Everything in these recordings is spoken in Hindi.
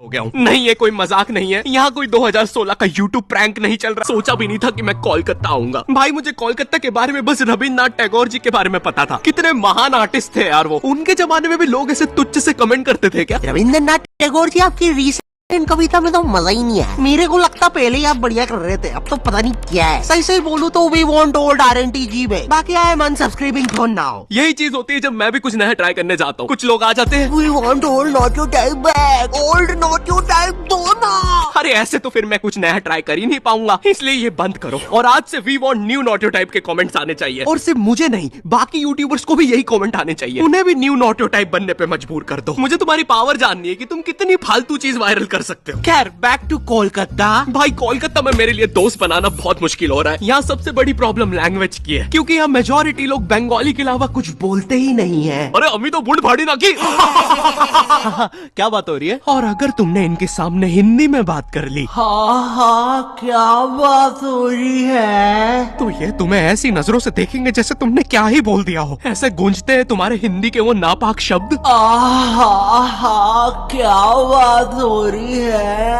हो गया हूँ। नहीं, ये कोई मजाक नहीं है, यहाँ कोई 2016 का यूट्यूब प्रैंक नहीं चल रहा। सोचा भी नहीं था कि मैं कोलकाता आऊंगा। भाई मुझे कोलकाता के बारे में बस रविन्द्रनाथ टैगोर जी के बारे में पता था। कितने महान आर्टिस्ट थे यार वो। उनके जमाने में भी लोग ऐसे तुच्छ से कमेंट करते थे क्या? रविन्द्रनाथ टैगोर जी आपकी रीसेंट कविता में तो मजा ही नहीं है। मेरे को लगता पहले ही आप बढ़िया कर रहे थे, अब तो पता नहीं क्या है। सही सही बोलूं तो वी वांट ओल्ड RNTG में, बाकी आई एम अनसब्सक्राइबिंग फॉर नाउ। यही चीज होती है जब मैं भी कुछ नया ट्राई करने जाता हूँ। कुछ लोग आ जाते हैं, we want old not your type back, old not your type दो ना। अरे ऐसे तो फिर मैं कुछ नया ट्राई कर ही नहीं पाऊंगा, इसलिए ये बंद करो। और आज से we want new not type के कमेंट्स आने चाहिए। और सिर्फ मुझे नहीं, बाकी यूट्यूबर्स को भी यही कमेंट आने चाहिए। उन्हें भी न्यू नॉट टाइप बनने पे मजबूर कर दो। मुझे तुम्हारी पावर जाननी है कि तुम कितनी फालतू चीज वायरल कर सकते हो। खैर बैक टू कोलकाता। भाई कोलकाता में मेरे लिए दोस्त बनाना बहुत मुश्किल हो रहा है। यहाँ सबसे बड़ी प्रॉब्लम लैंग्वेज की है, क्योंकि यहाँ मेजोरिटी लोग बंगाली के अलावा कुछ बोलते ही नहीं है। अरे अम्मी तो बुढ़ भाड़ी ना की। क्या बात हो रही है? और अगर तुमने इनके सामने हिंदी में बात कर ली, हाँ क्या बात हो रही है, तो ये तुम्हें ऐसी नजरों से देखेंगे जैसे तुमने क्या ही बोल दिया हो। ऐसे गूंजते हैं तुम्हारे हिंदी के वो नापाक शब्द। क्या बात हो रही है।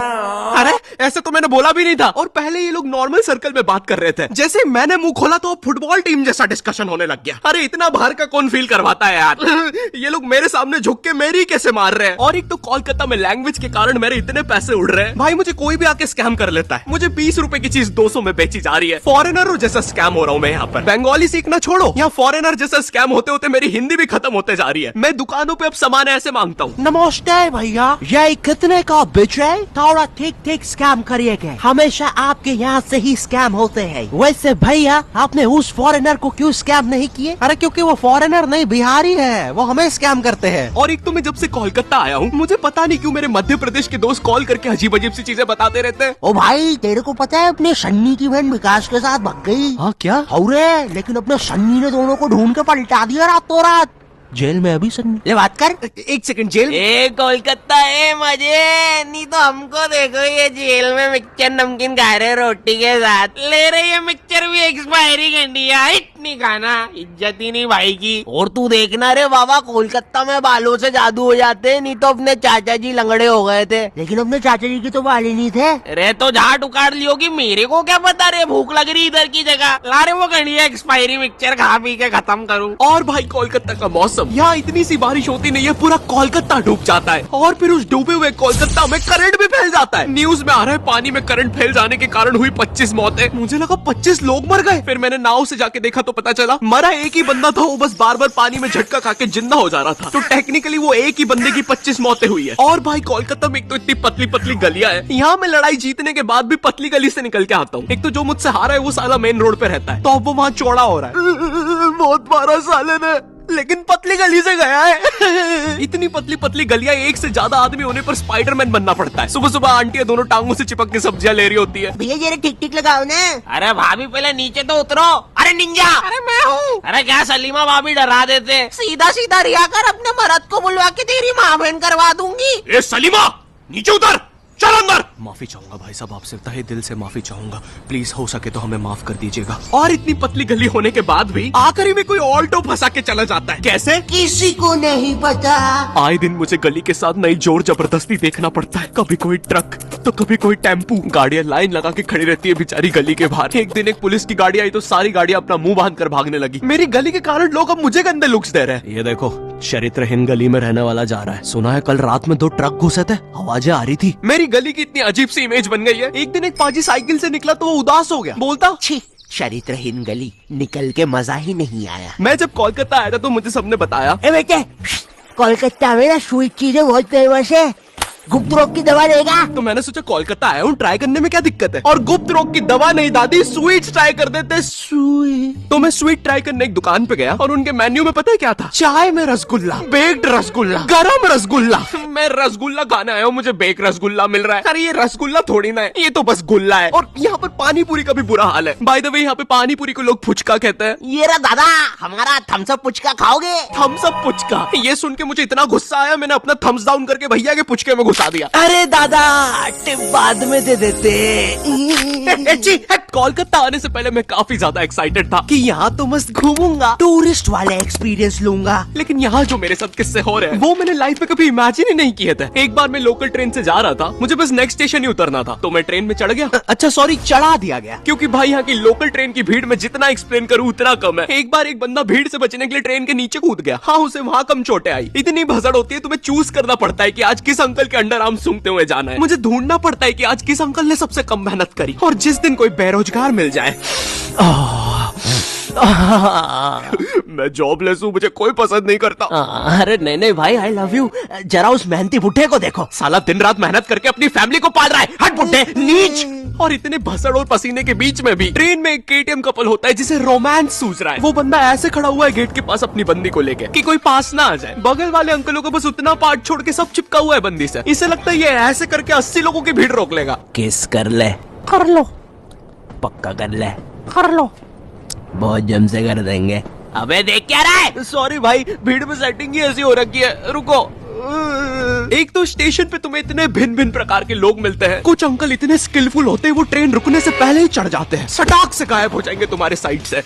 अरे ऐसे तो मैंने बोला भी नहीं था। और पहले ये लोग नॉर्मल सर्कल में बात कर रहे थे, जैसे मैंने मुंह खोला तो फुटबॉल टीम जैसा डिस्कशन होने लग गया। अरे इतना बाहर का कौन फील करवाता है यार। ये लोग मेरे सामने झुक के मेरी कैसे मार रहे हैं। और एक तो कोलकाता में लैंग्वेज के कारण मेरे इतने पैसे उड़ रहे हैं। भाई मुझे कोई भी आके स्कैम कर लेता है। मुझे 20 रुपए की चीज 200 में बेची जा रही है। फॉरेनर जैसा स्कैम हो रहा हूँ मैं यहाँ पर। बंगाली सीखना छोड़ो, यहाँ फॉरेनर जैसा स्कैम होते होते मेरी हिंदी भी खत्म होते जा रही है। मैं दुकानों पे अब सामान ऐसे मांगता हूँ। नमस्ते भैया, ये कितने का बेच रहे? थोड़ा ठीक ठीक स्कैम करिएगा, हमेशा आपके यहाँ से ही स्कैम होते हैं। वैसे भैया आपने उस फॉरेनर को क्यों स्कैम नहीं किए? अरे क्योंकि वो फॉरेनर नहीं बिहारी है, वो हमें स्कैम करते हैं। और एक तो मैं जब से कोलकाता आया हूँ, मुझे पता नहीं क्यों मेरे मध्य प्रदेश के दोस्त कॉल करके अजीब अजीब सी चीजें बताते रहते हैं। ओ भाई तेरे को पता है अपने सन्नी की बहन विकास के साथ भाग गई। हाँ क्या? अरे लेकिन अपने सन्नी ने दोनों को ढूंढ के पलटा दिया रातों रात। जेल में अभी सन्नी। ये बात कर, एक सेकंड। जेल? ए कोलकाता है मजे, नहीं तो हमको देखो ये जेल में मिक्सचर नमकीन खा रहे रोटी के साथ। ले रहे ये मिक्सचर भी एक्सपायरी करनी है, इतनी खाना इज्जत ही नहीं भाई की। और तू देखना रे बाबा, कोलकाता में बालों से जादू हो जाते, नहीं तो अपने चाचा जी लंगड़े हो गए थे। लेकिन अपने चाचा जी की तो बाल ही नहीं थे। अरे तो झाट उखाड़ लियो कि मेरे को क्या पता रे, भूख लग रही इधर की जगह। ला रे वो घड़ी एक्सपायरी मिक्सचर खा पी के खत्म करूँ। और भाई कोलकाता का मौसम, यहाँ इतनी सी बारिश होती नहीं है, पूरा कोलकाता डूब जाता है। और फिर उस डूबे हुए कोलकाता में करंट भी फैल जाता है। न्यूज में आ रहा है पानी में करंट फैल जाने के कारण हुई 25 मौतें। मुझे लगा 25 लोग मर गए। फिर मैंने नाव से जाके देखा तो पता चला मरा एक ही बंदा था। वो बस बार बार पानी में झटका खा के जिंदा हो जा रहा था। तो टेक्निकली वो एक ही बंदे की 25 मौतें हुई है। और भाई कोलकाता में एक तो इतनी पतली पतली गलियां है। यहाँ मैं लड़ाई जीतने के बाद भी पतली गली से निकल के आता हूँ। एक तो जो मुझसे हारा है वो साला मेन रोड पे रहता है, तो अब वो वहाँ चौड़ा हो रहा है। बहुत मारा साले ने, लेकिन पतली गली से गया है। इतनी पतली पतली गलियां, एक से ज्यादा आदमी होने पर स्पाइडरमैन बनना पड़ता है। सुबह सुबह आंटियां दोनों टांगों से चिपक के सब्जियां ले रही होती है। भैया जरा ठीक ठीक लगाओ ना। अरे भाभी पहले नीचे तो उतरो। अरे निंजा, अरे मैं हूँ। अरे क्या सलीमा भाभी डरा देते। सीधा सीधा रिया कर, अपने मर्द को बुलवा के तेरी माँ बहन करवा दूंगी। ए सलीमा, नीचे उतर, चल अंदर। माफी चाहूंगा भाई साहब, आपसे तहे दिल से माफी चाहूंगा। प्लीज हो सके तो हमें माफ कर दीजिएगा। और इतनी पतली गली होने के बाद भी आखिरी में कोई ऑल्टो फंसा के चला जाता है। कैसे? किसी को नहीं पता। आए दिन मुझे गली के साथ नई जोर जबरदस्ती देखना पड़ता है। कभी कोई ट्रक तो कभी कोई टेम्पू। गाड़ियां लाइन लगा के खड़ी रहती है बेचारी गली के बाहर। एक दिन एक पुलिस की गाड़ी आई तो सारी गाड़ियां अपना मुंह बांध कर भागने लगी। मेरी गली के कारण लोग अब मुझे गंदे लुक्स दे रहे हैं। ये देखो, चरित्रहीन गली में रहने वाला जा रहा है। सुना है कल रात में 2 ट्रक घुसे थे, आवाजें आ रही थी। मेरी गली की इतनी अजीब सी इमेज बन गई है। एक दिन एक पाजी साइकिल से निकला तो वो उदास हो गया, बोलता छी चरित्रहीन गली, निकल के मजा ही नहीं आया। मैं जब कोलकाता आया था तो मुझे सबने बताया, ए बेटे, कोलकाता में ना स्वीट चीजें बहुत फेमस है, गुप्त रोग की दवा लेगा? तो मैंने सोचा कोलकाता आया हूँ, ट्राई करने में क्या दिक्कत है। और गुप्त रोग की दवा नहीं दादी, स्वीट्स ट्राई कर देते। स्वीट? तो मैं स्वीट ट्राई करने एक दुकान पे गया और उनके मेन्यू में पता है क्या था? चाय में रसगुल्ला, बेक्ड रसगुल्ला, गरम रसगुल्ला। मैं रसगुल्ला खाने आया हूँ, मुझे बेक रसगुल्ला मिल रहा है। अरे ये रसगुल्ला थोड़ी ना है, ये तो बस गुल्ला है। और यहाँ पर पानी पूरी का भी बुरा हाल है। बाय द वे यहाँ पे पानी पूरी को लोग फुचका कहते हैं। ये रहा दादा हमारा थम्स अप पुचका, खाओगे? थम्स अप पुचका, ये सुन के मुझे इतना गुस्सा आया, मैंने अपना थम्स डाउन करके भैया के पुचके में घुसा घुसा दिया। अरे दादा टिप बाद में दे देते। कोलकाता आने से पहले मैं काफी ज्यादा एक्साइटेड था कि यहाँ तो मस्त घूमूंगा, टूरिस्ट वाले एक्सपीरियंस लूंगा। लेकिन यहाँ जो मेरे साथ किस्से हो रहे हैं वो मैंने लाइफ में कभी इमेजिन ही नहीं किए थे। एक बार मैं लोकल ट्रेन से जा रहा था, मुझे बस नेक्स्ट स्टेशन ही उतरना था, तो मैं ट्रेन में चढ़ गया। अच्छा सॉरी, चढ़ा दिया गया। क्योंकि भाई यहाँ की लोकल ट्रेन की भीड़ में जितना एक्सप्लेन करूँ उतना कम है। एक बार एक बंदा भीड़ से बचने के लिए ट्रेन के नीचे कूद गया। हाँ, उसे वहाँ कम चोटें आई। इतनी भसड़ होती है, तुम्हें चूज करना पड़ता है कि आज किस अंकल के अंडर आर्म सूंघते हुए जाना है। मुझे ढूंढना पड़ता है कि आज किस अंकल ने सबसे कम मेहनत करी, और जिस दिन कोई बेरोजगार मिल जाए। मैं जॉबलेस हूँ, मुझे कोई पसंद नहीं करता। अरे नहीं भाई, आई लव यू। जरा उस मेहनती बुढ़े को देखो, साला दिन रात मेहनत करके अपनी फैमिली को पाल रहा है। हट बुड्ढे, नीच। और इतने भसड़ और पसीने के बीच में भी ट्रेन में एक केटीएम कपल होता है जिसे रोमांस सूझ रहा है। वो बंदा ऐसे खड़ा हुआ है गेट के पास अपनी बंदी को लेके कि कोई पास ना आ जाए। बगल वाले अंकलों को बस उतना पार्ट छोड़ के सब चिपका हुआ है बंदी से। इसे लगता है ये ऐसे करके 80 लोगों की भीड़ रोक लेगा। किस कर ले, कर लो, पक्का कर ले, कर लो, बहुत जम से कर देंगे। अबे देख क्या रहा है? सॉरी भाई, भीड़ में सेटिंग ही ऐसी हो रखी है, रुको। एक तो स्टेशन पे तुम्हें इतने भिन्न भिन्न प्रकार के लोग मिलते हैं। कुछ अंकल इतने स्किलफुल होते हैं, वो ट्रेन रुकने से पहले ही चढ़ जाते हैं, सटाक से गायब हो जाएंगे तुम्हारे साइड से।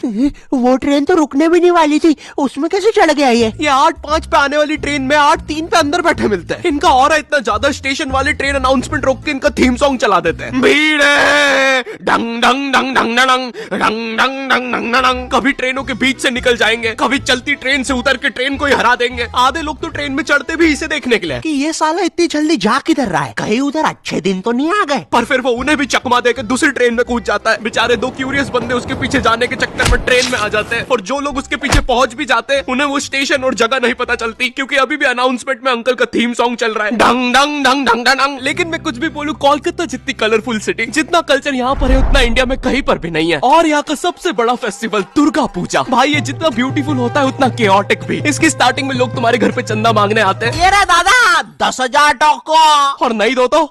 वो ट्रेन तो रुकने भी नहीं वाली थी, उसमें कैसे चढ़ गया ये? 8:05 पे आने वाली ट्रेन में 8:03 पे अंदर बैठे मिलते हैं। इनका ऑरा इतना ज्यादा, स्टेशन वाले ट्रेन अनाउंसमेंट रोक के इनका थीम सॉन्ग चला देते हैं। भीड़ है, डंग डंग डंग डंग डंग डंग डंग डंग डंग डंग। कभी ट्रेनों के बीच से निकल जाएंगे, कभी चलती ट्रेन से उतर के ट्रेन को ही हरा देंगे। आधे लोग तो ट्रेन में चढ़ते भी इसे देखने के लिए कि ये साला इतनी जल्दी जा किधर रहा है, कहीं उधर अच्छे दिन तो नहीं आ गए। पर फिर वो उन्हें भी चकमा देकर दूसरी ट्रेन में कूद जाता है। बेचारे दो क्यूरियस बंदे उसके पीछे जाने के चक्कर में ट्रेन में आ जाते हैं, और जो लोग उसके पीछे पहुंच भी जाते हैं उन्हें वो स्टेशन और जगह नहीं पता चलती, क्योंकि अभी भी अनाउंसमेंट में अंकल का थीम सॉन्ग चल रहा है, डंग डंग डंग डंग डंग। लेकिन मैं कुछ भी बोलूं, कोलकाता जितनी कलरफुल सिटी, जितना कल्चर यहाँ पर है उतना इंडिया में कहीं पर भी नहीं है। और यहाँ का सबसे बड़ा फेस्टिवल दुर्गा पूजा, भाई ये जितना ब्यूटीफुल होता है उतना केओटिक भी। इसकी स्टार्टिंग में लोग तुम्हारे घर पे चंदा मांगने आते हैं। ये रहा दादा 10,000 टोको, और नहीं दो तो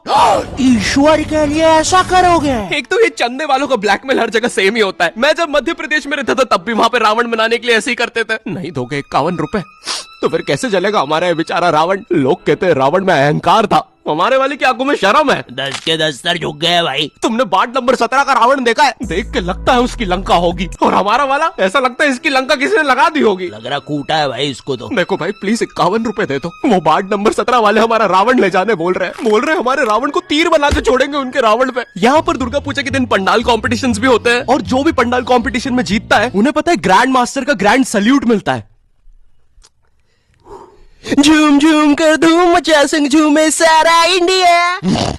ईश्वर के लिए ऐसा करोगे? एक तो ये चंदे वालों का ब्लैकमेल हर जगह सेम ही होता है। मैं जब मध्य प्रदेश में रहता था तब भी वहाँ पे रावण बनाने के लिए ऐसे ही करते थे। नहीं दोगे 51 रुपए तो फिर कैसे जलेगा हमारा ये बेचारा रावण? लोग कहते हैं रावण में अहंकार था, हमारे वाले की आंखों में शर्म है। 10 के 10 सर झुक गए भाई। तुमने वार्ड नंबर 17 का रावण देखा है? देख के लगता है उसकी लंका होगी, और हमारा वाला ऐसा लगता है इसकी लंका किसी ने लगा दी होगी। लग रहा कूटा है भाई इसको तो। देखो भाई प्लीज 51 रुपए दे दो। वो वार्ड नंबर 17 वाले हमारा रावण ले जाने बोल रहे हैं हमारे रावण को तीर बना के छोड़ेंगे उनके रावण पे। यहाँ पर दुर्गा पूजा के दिन पंडाल कॉम्पिटिशंस भी होते हैं, और जो भी पंडाल कॉम्पिटिशन में जीतता है उन्हें पता है ग्रैंड मास्टर का ग्रैंड सल्यूट मिलता है। झूम झूम कर धूम मचा संग झूमे सारा इंडिया।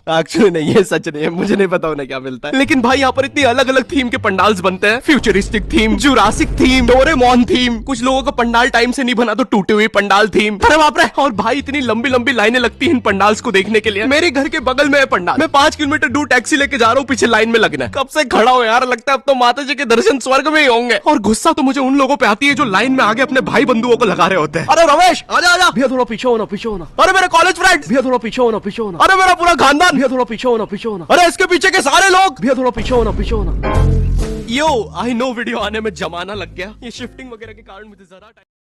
एक्चुअली नहीं, ये सच नहीं है, मुझे नहीं पता उन्हें क्या मिलता है। लेकिन भाई यहाँ पर इतनी अलग अलग थीम के पंडाल्स बनते हैं, futuristic theme, Jurassic theme, Doraemon theme. कुछ लोगों का पंडाल टाइम से नहीं बना तो टूटी हुई पंडाल थीम। अरे बाप रे! और भाई इतनी लंबी लंबी लाइनें लगती हैं इन पंडाल्स को देखने के लिए। मेरे घर के बगल में है पंडाल, मैं 5 किलोमीटर दूर टैक्सी लेके जा रहा हूँ, पीछे लाइन में लगना है। कब से खड़ा हो यार, लगता है अब तो माता जी के दर्शन स्वर्ग में ही होंगे। और गुस्सा तो मुझे उन लोगों पे आती है जो लाइन में आगे अपने भाई बंधुओं को लगा रहे होते हैं। अरे रमेश आजा आजा, भैया थोड़ा पीछे होना, पीछे होना। अरे मेरे कॉलेज फ्रेंड, भैया थोड़ा पीछे होना, पीछे होना। अरे मेरा पूरा खानदान, भैया थोड़ा पीछे होना, पीछे होना। अरे इसके पीछे के सारे लोग, भैया थोड़ा पीछे होना, पीछे होना। यो आई नो वीडियो आने में जमाना लग गया, ये शिफ्टिंग वगैरह के कारण मुझे जरा